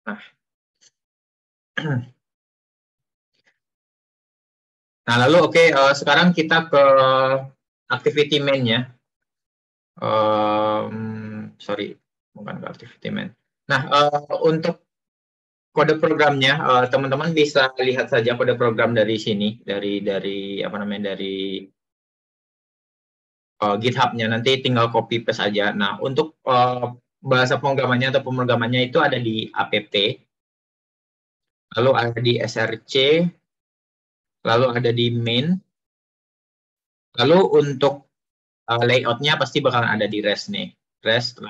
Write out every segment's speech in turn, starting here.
Nah, nah lalu sekarang kita ke activity main-nya. Sorry, bukan ke activity main. Nah, untuk kode programnya, teman-teman bisa lihat saja kode program dari sini, dari apa namanya, dari GitHub-nya. Nanti tinggal copy paste aja. Nah, untuk bahasa pemrogramannya atau pemrogramannya itu ada di app, lalu ada di src, lalu ada di main, lalu untuk layout-nya pasti bakalan ada di REST nih. REST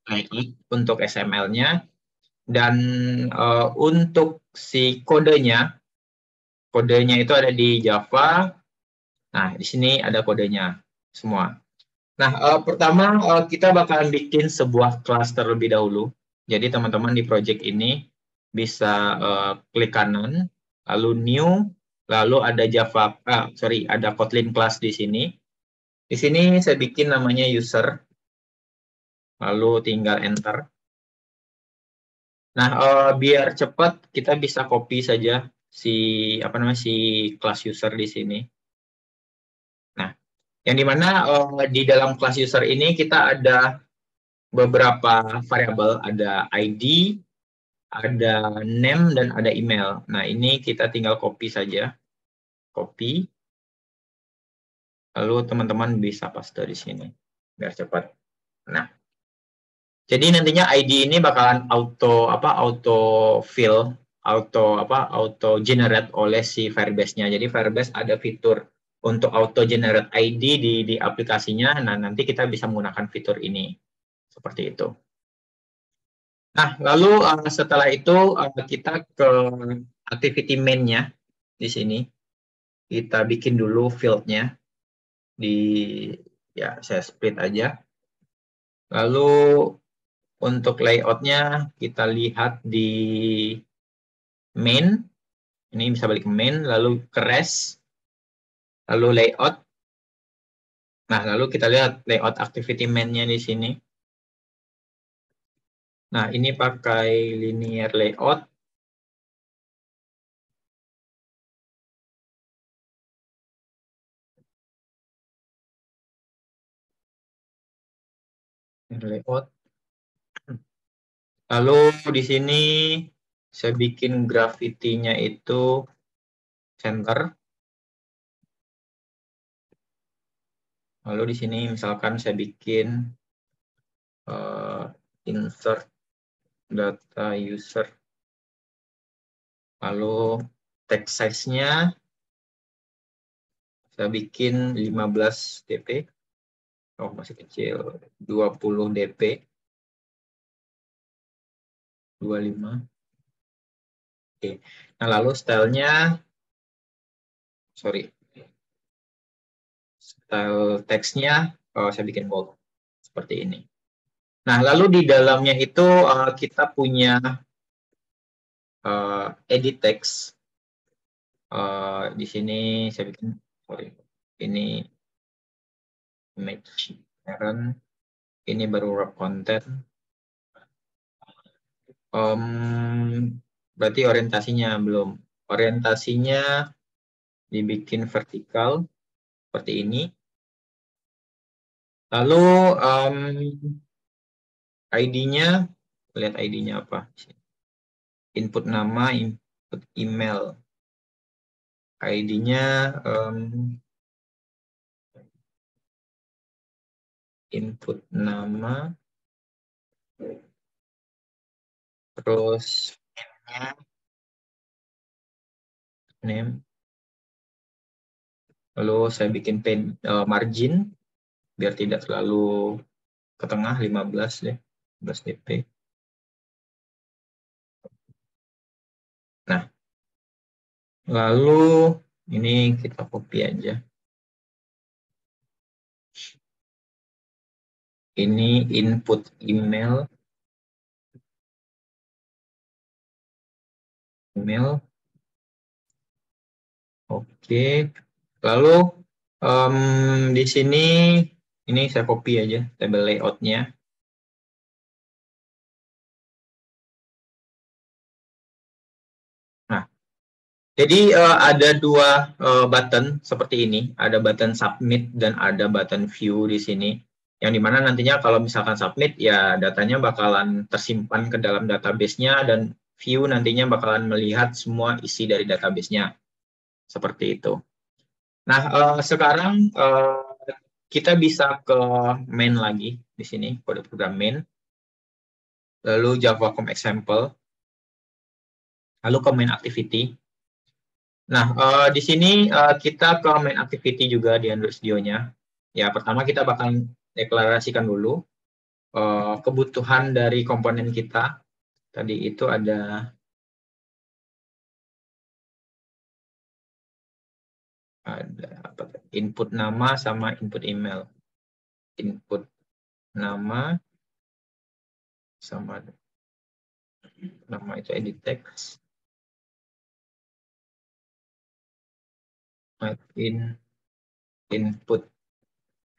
layout untuk XML-nya, dan untuk si kodenya itu ada di Java. Nah, di sini ada kodenya semua. Nah, pertama kita bakalan bikin sebuah kelas terlebih dahulu. Jadi teman-teman di project ini bisa klik kanan, lalu new, lalu ada ada Kotlin class di sini. Di sini saya bikin namanya user, lalu tinggal enter. Nah, biar cepat kita bisa copy saja si kelas user di sini. Nah, yang dimana di dalam kelas user ini kita ada beberapa variabel, ada ID, ada name, dan ada email. Nah, ini kita tinggal copy saja. Copy. Lalu teman-teman bisa paste di sini biar cepat. Nah, jadi nantinya ID ini bakalan auto generate oleh si Firebase-nya. Jadi Firebase ada fitur untuk auto generate ID di aplikasinya. Nah, nanti kita bisa menggunakan fitur ini. Seperti itu. Nah, lalu setelah itu kita ke activity main-nya di sini. Kita bikin dulu field-nya ya saya split aja. Lalu untuk layout-nya kita lihat di main. Ini bisa balik ke main, lalu ke REST, lalu layout. Nah, lalu kita lihat layout activity main-nya di sini. Nah, ini pakai linear layout. Layout. Lalu di sini saya bikin gravity-nya itu center. Lalu di sini misalkan saya bikin insert data user. Lalu text size-nya saya bikin 15 dp. Oh, masih kecil. 20 dp. 25. Oke. Nah, lalu style teksnya saya bikin bold seperti ini. Nah, lalu di dalamnya itu kita punya edit text. Di sini saya bikin, ini image parent, ini baru wrap content. Berarti orientasinya belum. Orientasinya dibikin vertikal seperti ini. Lalu ID-nya, lihat ID-nya apa? Input nama, input email. ID-nya input nama, terus name. Lalu saya bikin margin biar tidak selalu ke tengah, 15 deh, 15 dp. Nah, lalu ini kita copy aja. Ini input email. Oke. Lalu di sini ini saya copy aja table layout-nya. Jadi ada dua button seperti ini, ada button submit dan ada button view di sini. Yang dimana nantinya kalau misalkan submit, ya datanya bakalan tersimpan ke dalam database-nya dan view nantinya bakalan melihat semua isi dari database-nya. Seperti itu. Nah, sekarang kita bisa ke main lagi di sini, kode program main. Lalu Java.com example. Lalu ke main activity. Nah, di sini kita ke main activity juga di Android Studio-nya. Ya, pertama kita bakal deklarasikan dulu kebutuhan dari komponen kita. Tadi itu ada apa, input nama sama input email. Input nama sama nama itu edit text. Input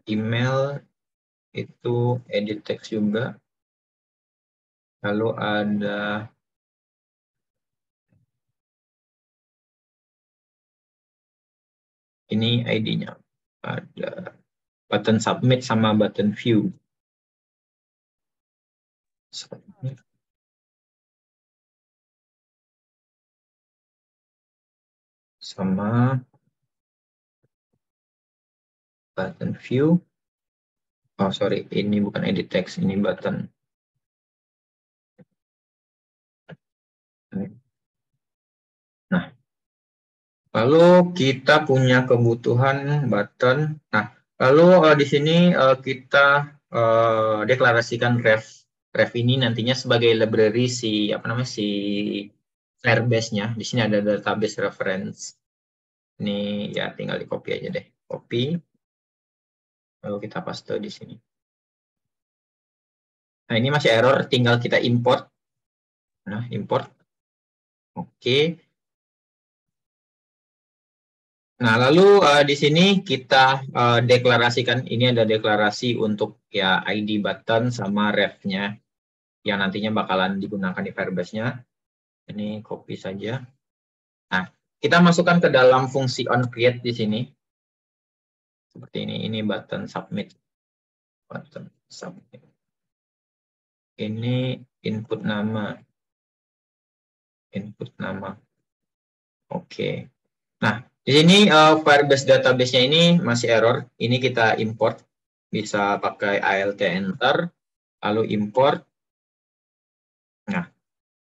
email itu edit text juga. Lalu ada ini ID-nya. Ada button submit sama button view. Submit. Sama button view. Oh, sorry, ini bukan edit text, ini button. Nah, lalu kita punya kebutuhan button. Nah, lalu di sini kita deklarasikan ref ini nantinya sebagai library si apa namanya si Firebase-nya. Di sini ada database reference. Ini ya tinggal di copy aja deh. Copy. Lalu kita paste di sini. Nah, ini masih error, tinggal kita import. Nah, import. Oke. Nah, lalu di sini kita deklarasikan, ini ada deklarasi untuk ya ID button sama ref-nya yang nantinya bakalan digunakan di Firebase-nya. Ini copy saja. Nah, kita masukkan ke dalam fungsi onCreate di sini. Seperti ini button submit. Button submit. Ini input nama. Input nama. Oke. Nah, di sini Firebase database-nya ini masih error. Ini kita import. Bisa pakai alt enter, lalu import. Nah,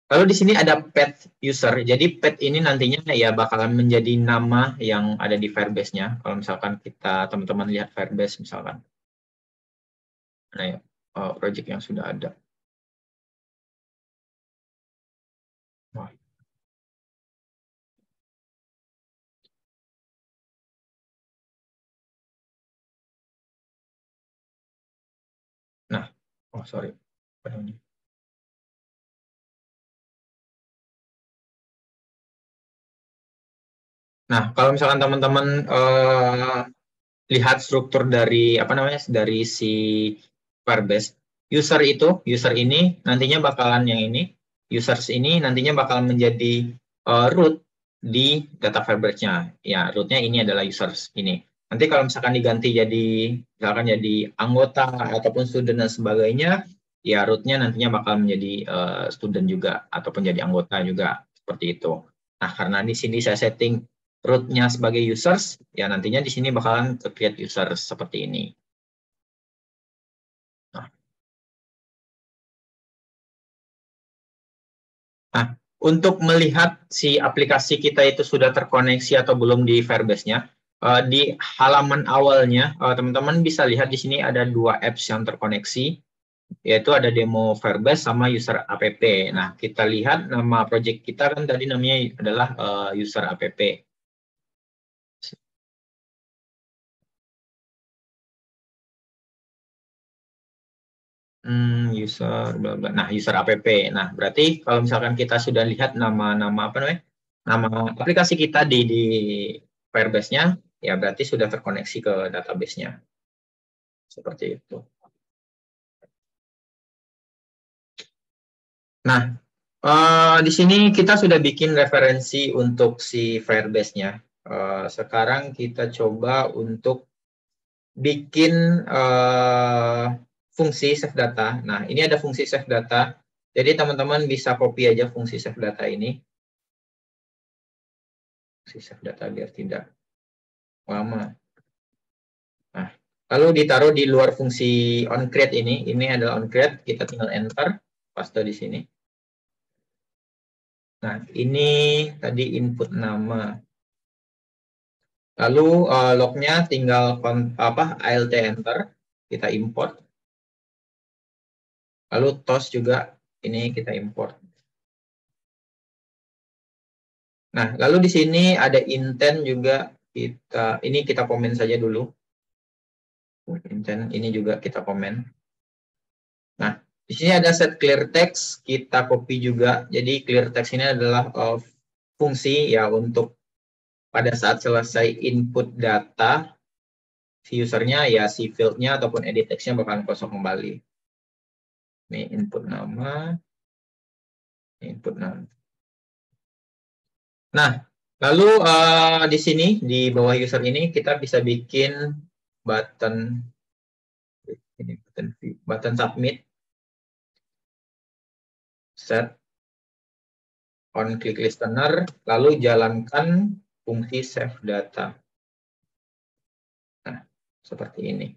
lalu di sini ada pet user. Jadi pet ini nantinya ya bakalan menjadi nama yang ada di Firebase-nya. Kalau misalkan kita teman-teman lihat Firebase misalkan. Nah, ya, project yang sudah ada. Wah. Nah, oh sorry. Nah, kalau misalkan teman-teman lihat struktur dari apa namanya dari si Firebase, user ini nantinya bakalan yang ini, users ini nantinya bakalan menjadi root di data Firebase-nya. Ya, rootnya ini adalah users ini. Nanti kalau misalkan diganti jadi misalkan jadi anggota ataupun student dan sebagainya, ya rootnya nantinya bakal menjadi student juga ataupun jadi anggota juga seperti itu. Nah, karena di sini saya setting root-nya sebagai users, ya nantinya di sini bakalan create users seperti ini. Nah, untuk melihat si aplikasi kita itu sudah terkoneksi atau belum di Firebase-nya, di halaman awalnya, teman-teman bisa lihat di sini ada dua apps yang terkoneksi, yaitu ada demo Firebase sama user app. Nah, kita lihat nama project kita kan tadi namanya adalah user app. User bla bla. Nah, user app. Nah, berarti kalau misalkan kita sudah lihat nama-nama apa namanya? Nama aplikasi kita di Firebase-nya, ya berarti sudah terkoneksi ke database-nya. Seperti itu. Nah, Di sini kita sudah bikin referensi untuk si Firebase-nya. Sekarang kita coba untuk bikin fungsi save data. Nah, ini ada fungsi save data. Jadi teman-teman bisa copy aja fungsi save data ini. Fungsi save data biar tidak lama. Nah, lalu ditaruh di luar fungsi onCreate ini. Ini adalah onCreate. Kita tinggal enter, paste di sini. Nah, ini tadi input nama. Lalu lognya tinggal alt enter, kita import. Lalu tos juga ini kita import. Nah, lalu di sini ada intent juga ini kita komen saja dulu. Intent ini juga kita komen. Nah, di sini ada set clear text, kita copy juga. Jadi clear text ini adalah fungsi ya untuk pada saat selesai input data si usernya ya si fieldnya ataupun edit text-nya bakalan kosong kembali. Ini input nama, input nama. Nah, lalu di sini di bawah user ini kita bisa bikin button submit, set on click listener, lalu jalankan fungsi save data. Nah, seperti ini.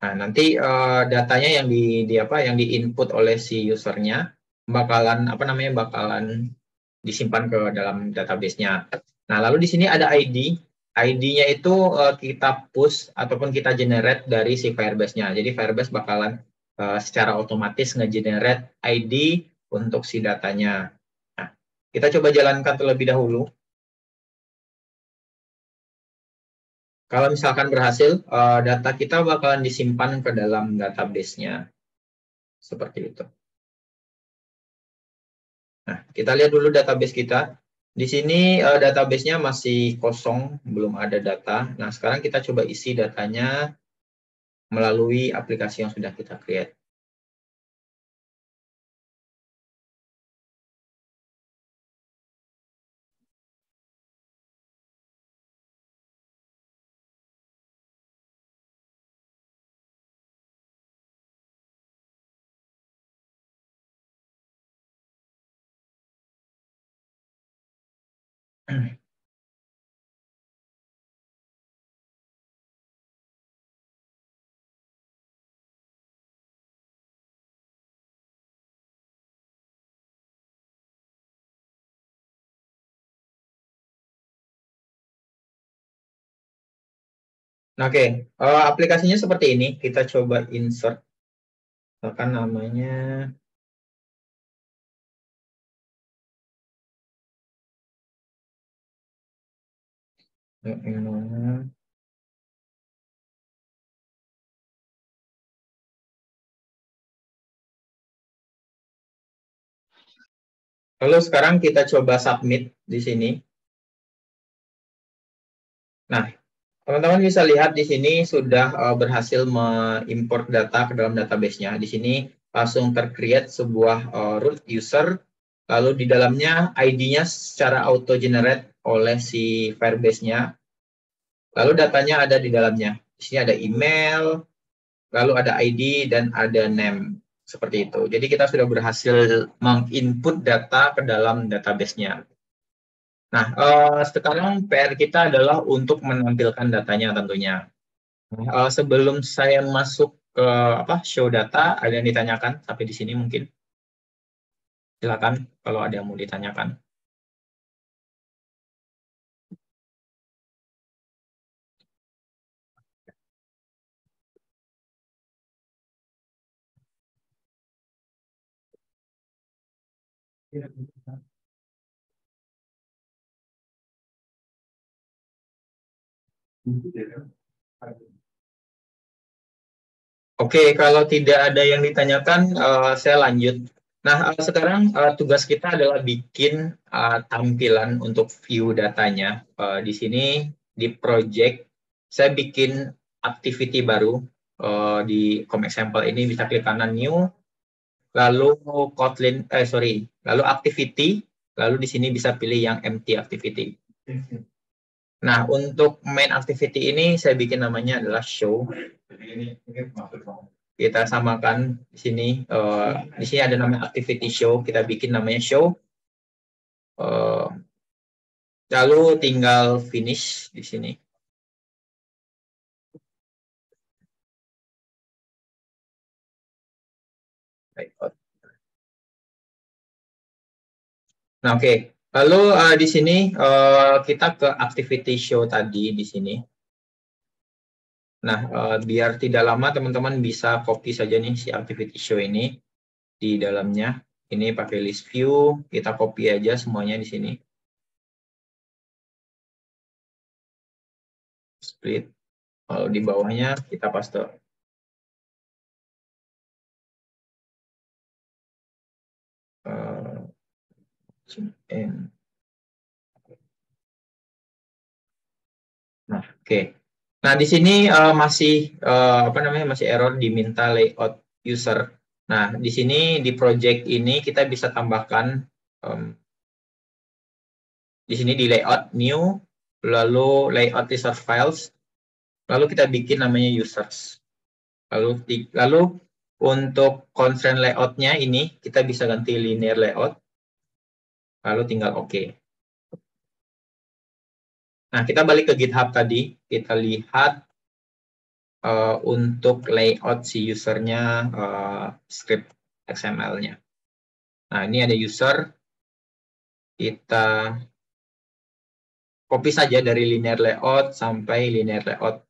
Nah, nanti datanya yang yang diinput oleh si usernya bakalan bakalan disimpan ke dalam database-nya. Nah, lalu di sini ada ID. ID-nya itu kita push ataupun kita generate dari si Firebase-nya. Jadi Firebase bakalan secara otomatis nge-generate ID untuk si datanya. Nah, kita coba jalankan terlebih dahulu. Kalau misalkan berhasil, data kita bakalan disimpan ke dalam database-nya. Seperti itu. Nah, kita lihat dulu database kita. Di sini database-nya masih kosong, belum ada data. Nah, sekarang kita coba isi datanya melalui aplikasi yang sudah kita create. Nah, oke, aplikasinya seperti ini. Kita coba insert. Misalkan namanya lalu sekarang kita coba submit di sini. Nah, teman-teman bisa lihat di sini sudah berhasil mengimport data ke dalam database-nya. Di sini langsung tercreate sebuah root user, lalu di dalamnya ID-nya secara auto-generate oleh si Firebase-nya. Lalu datanya ada di dalamnya. Di sini ada email, lalu ada ID, dan ada name. Seperti itu. Jadi kita sudah berhasil menginput data ke dalam database-nya. Nah, sekarang PR kita adalah untuk menampilkan datanya tentunya. Sebelum saya masuk ke show data, ada yang ditanyakan sampai di sini mungkin? Silakan kalau ada yang mau ditanyakan. Oke, kalau tidak ada yang ditanyakan, saya lanjut. Nah, sekarang tugas kita adalah bikin tampilan untuk view datanya. Di sini, di project, saya bikin activity baru. Di Comic Sample ini bisa klik kanan New, lalu Kotlin, lalu activity, lalu di sini bisa pilih yang empty activity. Nah, untuk main activity ini saya bikin namanya adalah show. Kita samakan di sini. Di sini ada namanya activity show. Kita bikin namanya show. Lalu tinggal finish di sini. Nah, oke. Lalu di sini kita ke activity show tadi di sini. Nah, biar tidak lama teman-teman bisa copy saja nih si activity show ini di dalamnya. Ini pakai list view, kita copy aja semuanya di sini. Split. Kalau di bawahnya kita paste. Nah, oke. Nah, di sini masih masih error diminta layout user. Nah, di sini di project ini kita bisa tambahkan di sini di layout new, lalu layout user files, lalu kita bikin namanya users. Lalu untuk constraint layoutnya ini kita bisa ganti linear layout, lalu tinggal oke. Nah, kita balik ke GitHub tadi, kita lihat untuk layout si usernya script XML-nya. Nah, ini ada user, kita copy saja dari linear layout sampai linear layout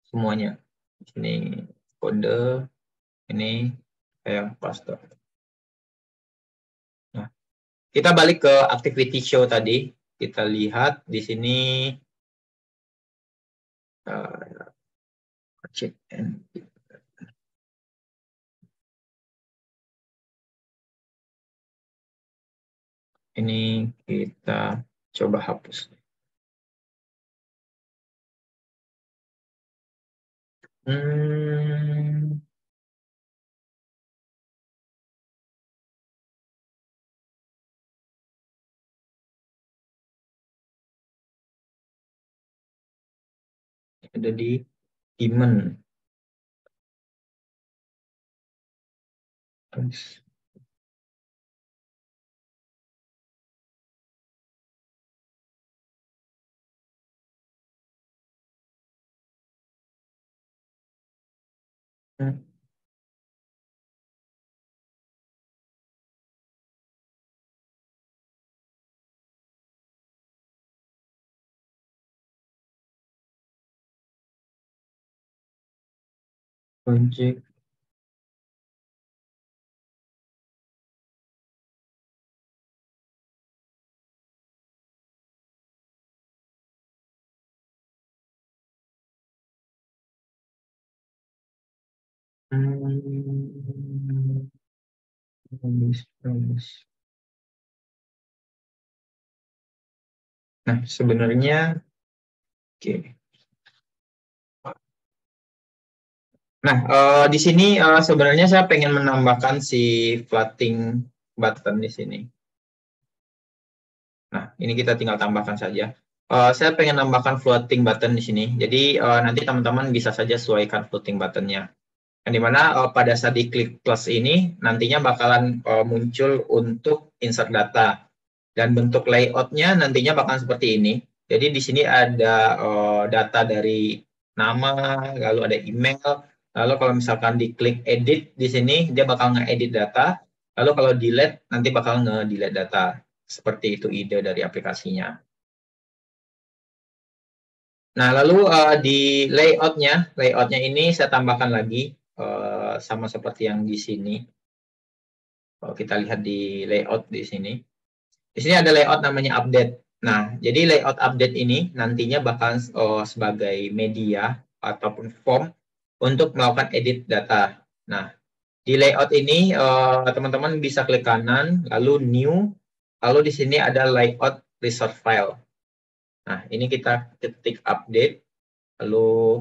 semuanya. Ini kode, ini saya paste. Nah, kita balik ke activity show tadi, kita lihat di sini ini kita coba hapus. Ada di daemon. Project. Nah, sebenarnya oke. Nah, di sini sebenarnya saya pengen menambahkan si floating button di sini. Nah, ini kita tinggal tambahkan saja. Saya pengen nambahkan floating button di sini. Jadi nanti teman-teman bisa saja sesuaikan floating buttonnya. Yang dimana pada saat diklik plus ini nantinya bakalan muncul untuk insert data. Dan bentuk layoutnya nantinya bakalan seperti ini. Jadi di sini ada data dari nama, lalu ada email, lalu kalau misalkan diklik edit di sini dia bakal nge-edit data, lalu kalau delete nanti bakal nge-delete data. Seperti itu ide dari aplikasinya. Nah, lalu di layoutnya ini saya tambahkan lagi sama seperti yang di sini. Kalau kita lihat di layout di sini. Di sini ada layout namanya update. Nah, jadi layout update ini nantinya bakal sebagai media ataupun form untuk melakukan edit data. Nah, di layout ini teman-teman bisa klik kanan, lalu new, lalu di sini ada layout resource file. Nah, ini kita ketik update, lalu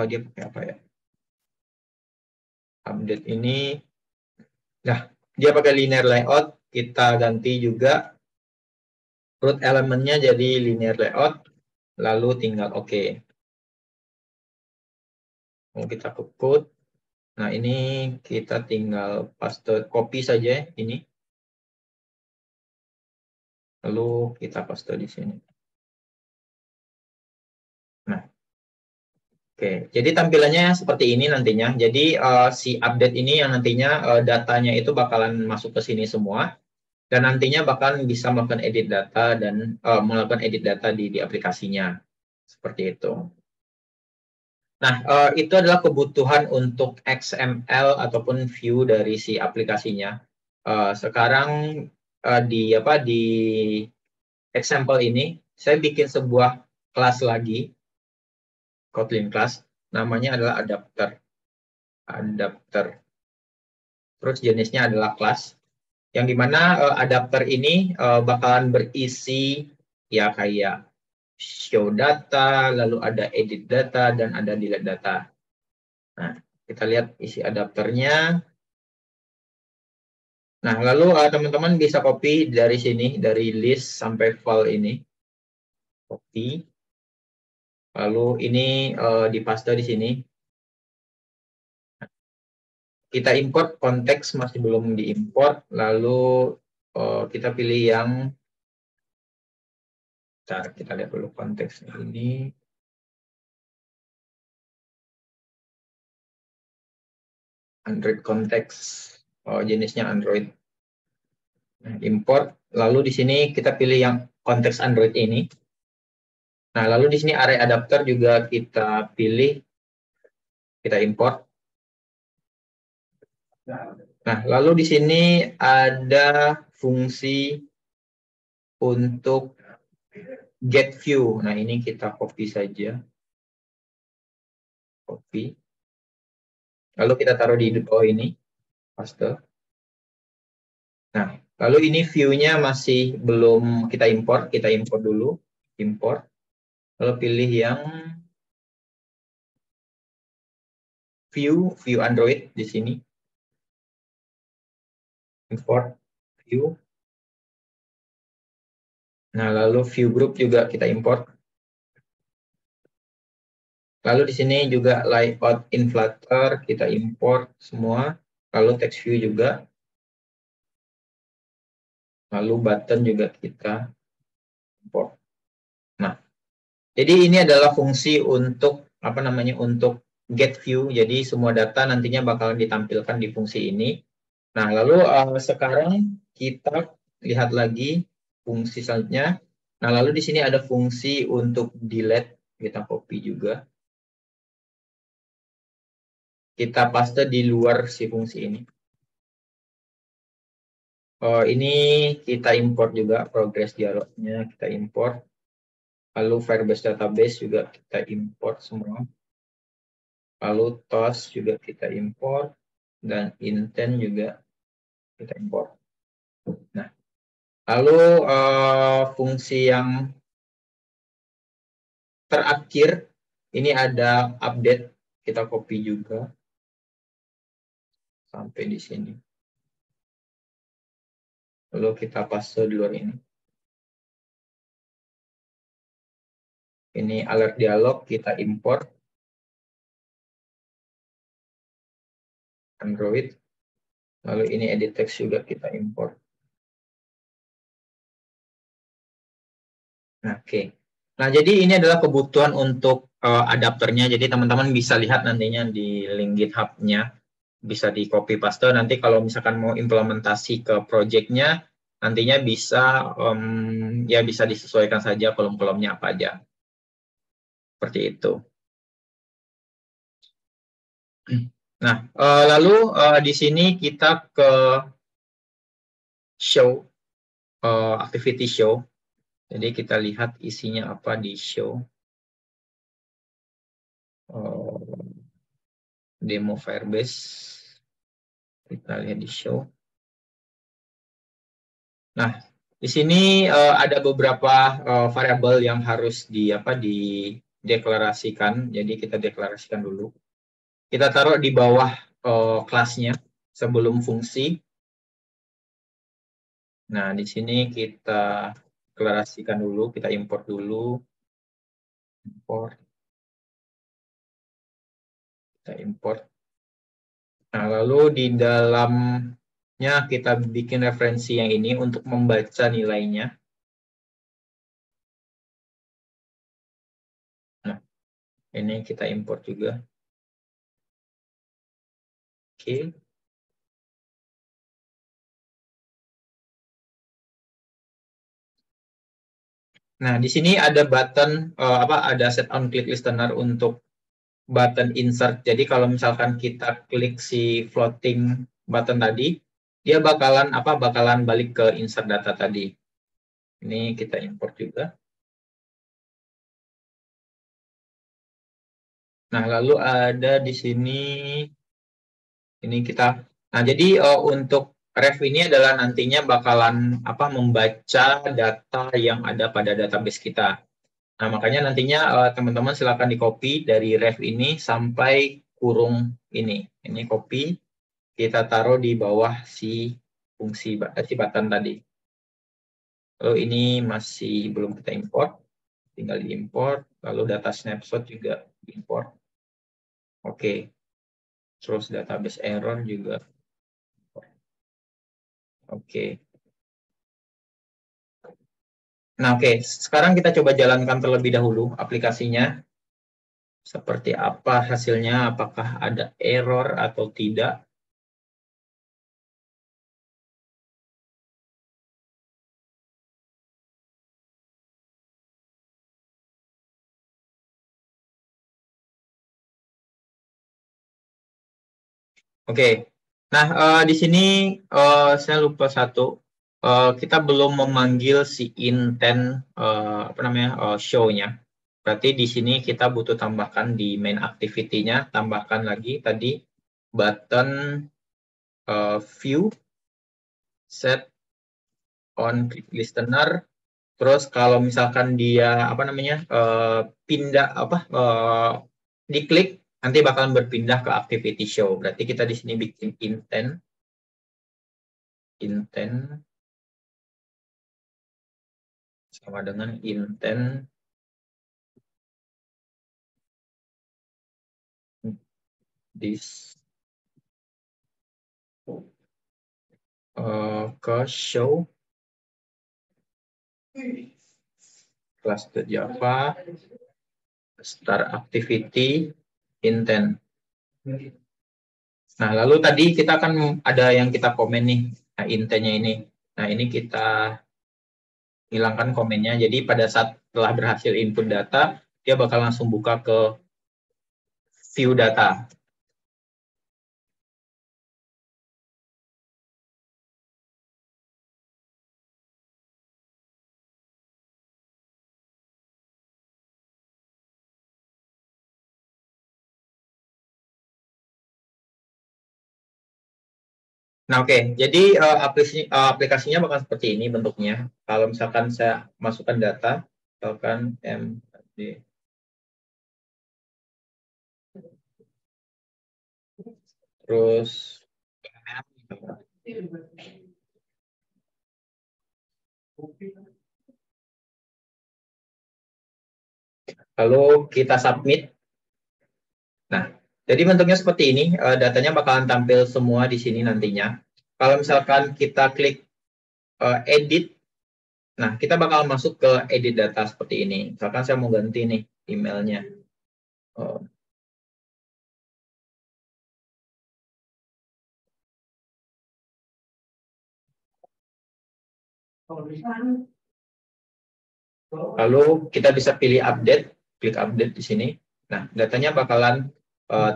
dia pakai apa ya? update ini. Nah, dia pakai linear layout, kita ganti juga root elemennya jadi linear layout, lalu tinggal oke. Mau kita ke code. Nah, ini kita tinggal paste copy saja ini. Lalu kita paste di sini. Nah, oke. Jadi tampilannya seperti ini nantinya. Jadi si update ini yang nantinya datanya itu bakalan masuk ke sini semua. Dan nantinya bakalan bisa melakukan edit data dan melakukan edit data di aplikasinya. Seperti itu. Nah, itu adalah kebutuhan untuk XML ataupun view dari si aplikasinya. Sekarang di example ini, saya bikin sebuah kelas lagi, Kotlin class, namanya adalah adapter. Adapter. Terus jenisnya adalah class, yang dimana adapter ini bakalan berisi ya kayak show data, lalu ada edit data, dan ada delete data. Nah, kita lihat isi adapternya. Nah, lalu teman-teman bisa copy dari sini, dari list sampai file ini. Copy. Lalu ini dipaste di sini. Kita import, konteks masih belum diimport. Lalu kita pilih yang, kita lihat dulu konteks ini. Android konteks, jenisnya Android. Nah, import, lalu di sini kita pilih yang konteks Android ini. Nah, lalu di sini array adapter juga kita pilih, kita import. Nah, lalu di sini ada fungsi untuk get view. Nah, ini kita copy saja. Copy. Lalu kita taruh di bawah ini. Paste. Nah, lalu ini view-nya masih belum kita import. Kita import dulu. Import. Lalu pilih yang view Android di sini. Import view. Nah, lalu view group juga kita import. Lalu di sini juga layout in Flutter kita import semua. Lalu text view juga. Lalu button juga kita import. Nah, jadi ini adalah fungsi untuk untuk get view. Jadi semua data nantinya bakalan ditampilkan di fungsi ini. Nah, lalu sekarang kita lihat lagi fungsi selanjutnya. Nah, lalu di sini ada fungsi untuk delete. Kita copy juga. Kita paste di luar si fungsi ini. Ini kita import juga progress dialognya, kita import. Lalu Firebase database juga kita import semua. Lalu TOS juga kita import. Dan intent juga kita import. Nah, lalu fungsi yang terakhir, ini ada update. Kita copy juga. Sampai di sini. Lalu kita paste di luar ini. Ini alert dialog, kita import. Android. Lalu ini edit text juga kita import. Oke. Nah, jadi ini adalah kebutuhan untuk adapternya. Jadi teman-teman bisa lihat nantinya di link GitHub-nya. Bisa di copy paste. Nanti kalau misalkan mau implementasi ke project-nya, nantinya bisa ya bisa disesuaikan saja kolom-kolomnya apa aja. Seperti itu. Nah, lalu di sini kita ke show, activity show. Jadi kita lihat isinya apa di show. Demo Firebase. Kita lihat di show. Nah, di sini ada beberapa variabel yang harus dideklarasikan. Jadi kita deklarasikan dulu. Kita taruh di bawah kelasnya sebelum fungsi. Nah, di sini kita deklarasikan dulu, kita import dulu. Import. Kita import. Nah, lalu di dalamnya kita bikin referensi yang ini untuk membaca nilainya. Nah, ini kita import juga. Oke. Nah, di sini ada button ada set on click listener untuk button insert. Jadi kalau misalkan kita klik si floating button tadi, dia bakalan balik ke insert data tadi. Ini kita import juga. Nah, lalu ada di sini ini kita. Nah, jadi untuk ref ini adalah nantinya bakalan membaca data yang ada pada database kita. Nah, makanya nantinya teman-teman silakan di-copy dari ref ini sampai kurung ini. Ini copy, kita taruh di bawah si fungsi si button tadi. Lalu ini masih belum kita import, tinggal diimport. Lalu data snapshot juga import. Oke. Terus database error juga. Oke. Nah, oke. Sekarang kita coba jalankan terlebih dahulu aplikasinya. Seperti apa hasilnya, apakah ada error atau tidak. Oke. Nah, di sini saya lupa satu. Kita belum memanggil si intent show-nya. Berarti di sini kita butuh tambahkan di main activity-nya, tambahkan lagi tadi button view set on click listener. Terus kalau misalkan dia pindah diklik nanti bakalan berpindah ke activity show. Berarti kita di sini bikin intent sama dengan intent this ke show class.java start activity intent. Nah, lalu tadi kita kan ada yang kita komen nih, nah, intentnya ini. Nah, ini kita hilangkan komennya. Jadi pada saat telah berhasil input data, dia bakal langsung buka ke view data. Nah, oke. Jadi aplikasinya bakal seperti ini bentuknya. Kalau misalkan saya masukkan data, misalkan MD. Terus lalu kita submit. Nah, jadi bentuknya seperti ini. Datanya bakalan tampil semua di sini nantinya. Kalau misalkan kita klik edit, nah kita bakal masuk ke edit data seperti ini. Misalkan saya mau ganti nih emailnya. Lalu kita bisa pilih update, klik update di sini. Nah, datanya bakalan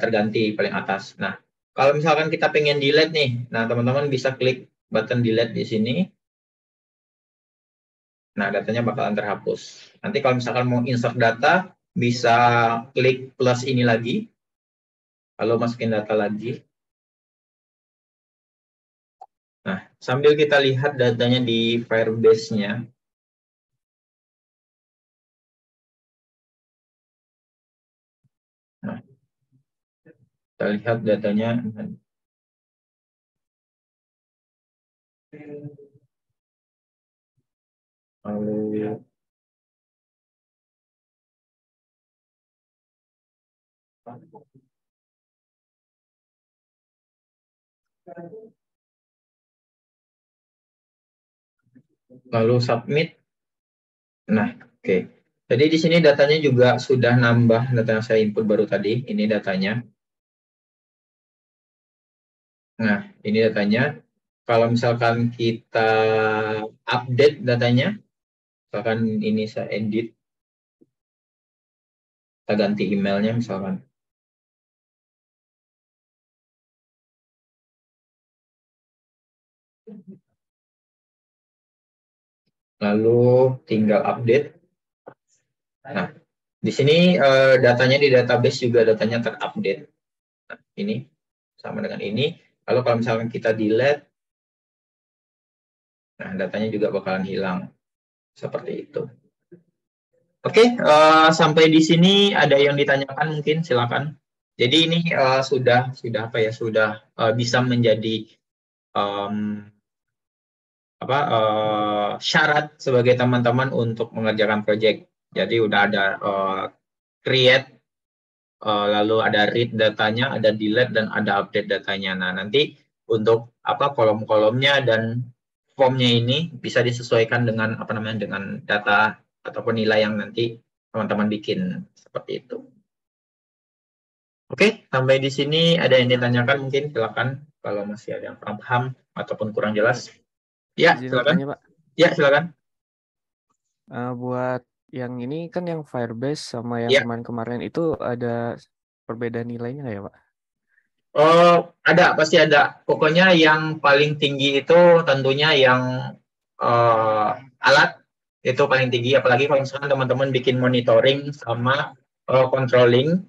terganti paling atas. Nah, kalau misalkan kita pengen delete nih, nah teman-teman bisa klik button delete di sini. Nah, datanya bakalan terhapus. Nanti kalau misalkan mau insert data, bisa klik plus ini lagi, lalu masukin data lagi. Nah, sambil kita lihat datanya di Firebase-nya. Nah, Kita lihat datanya. Lalu submit. Nah, oke. Jadi di sini datanya juga sudah nambah data yang saya input baru tadi. Ini datanya. Nah, ini datanya. Kalau misalkan kita update datanya, misalkan ini saya edit, kita ganti emailnya misalkan. Lalu tinggal update. Nah, di sini datanya di database juga datanya terupdate. Nah, ini sama dengan ini. Lalu kalau misalkan kita delete, nah datanya juga bakalan hilang. Seperti itu. Oke, sampai di sini ada yang ditanyakan mungkin silakan. Jadi ini sudah apa ya, sudah bisa menjadi syarat sebagai teman-teman untuk mengerjakan project. Jadi udah ada create, lalu ada read datanya, ada delete dan ada update datanya. Nah, nanti untuk kolom-kolomnya dan formnya ini bisa disesuaikan dengan dengan data ataupun nilai yang nanti teman-teman bikin seperti itu. Oke, sampai di sini ada yang ditanyakan mungkin silakan kalau masih ada yang kurang paham ataupun kurang jelas. Ya, silakan. Pak. Ya, silakan. Buat yang ini kan yang Firebase sama yang kemarin-kemarin itu ada perbedaan nilainya nggak ya, Pak? Oh, ada, pasti ada. Pokoknya yang paling tinggi itu tentunya yang alat itu paling tinggi, apalagi kalau misalkan teman-teman bikin monitoring sama controlling,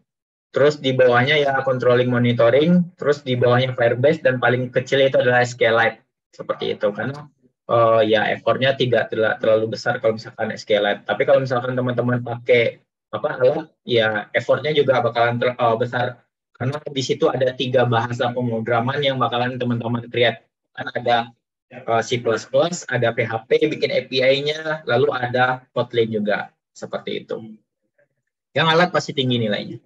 terus di bawahnya ya controlling monitoring, terus di bawahnya Firebase, dan paling kecil itu adalah SQLite. Seperti itu, karena ya effortnya tidak terlalu besar kalau misalkan SQLite. Tapi kalau misalkan teman-teman pakai alat, ya effortnya juga bakalan besar. Karena di situ ada 3 bahasa pemrograman yang bakalan teman-teman create. Kan ada C++, ada PHP, bikin API-nya, lalu ada Kotlin juga. Seperti itu. Yang alat pasti tinggi nilainya.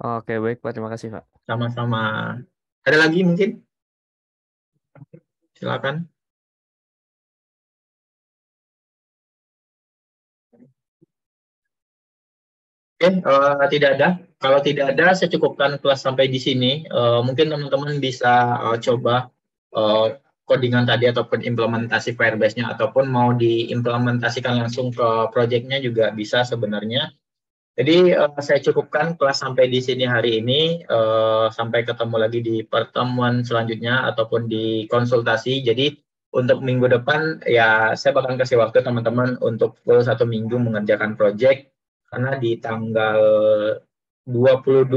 Oke, baik Pak. Terima kasih, Pak. Sama-sama. Ada lagi mungkin? Silakan. Oke, tidak ada. Kalau tidak ada, saya cukupkan kelas sampai di sini. Mungkin teman-teman bisa coba codingan tadi ataupun implementasi Firebase-nya, ataupun mau diimplementasikan langsung ke project-nya juga bisa sebenarnya. Jadi saya cukupkan kelas sampai di sini hari ini. Sampai ketemu lagi di pertemuan selanjutnya ataupun di konsultasi. Jadi untuk minggu depan ya saya bakal kasih waktu teman-teman untuk full 1 minggu mengerjakan project, karena di tanggal 22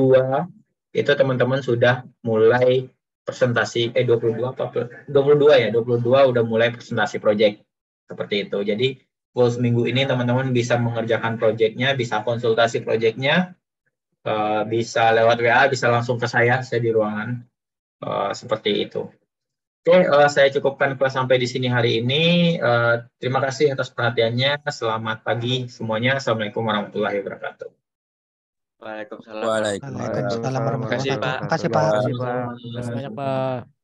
itu teman-teman sudah mulai presentasi 22 apa 22 ya 22 udah mulai presentasi project seperti itu. Jadi full seminggu ini teman-teman bisa mengerjakan project-nya, bisa konsultasi project-nya, bisa lewat WA, bisa langsung ke saya di ruangan, seperti itu. Oke, saya cukupkan kelas sampai di sini hari ini. Terima kasih atas perhatiannya. Selamat pagi semuanya. Assalamualaikum warahmatullahi wabarakatuh. Waalaikumsalam. Waalaikumsalam warahmatullahi wabarakatuh. Terima kasih, Pak. Terima kasih, Pak. Terima kasih banyak, Pak.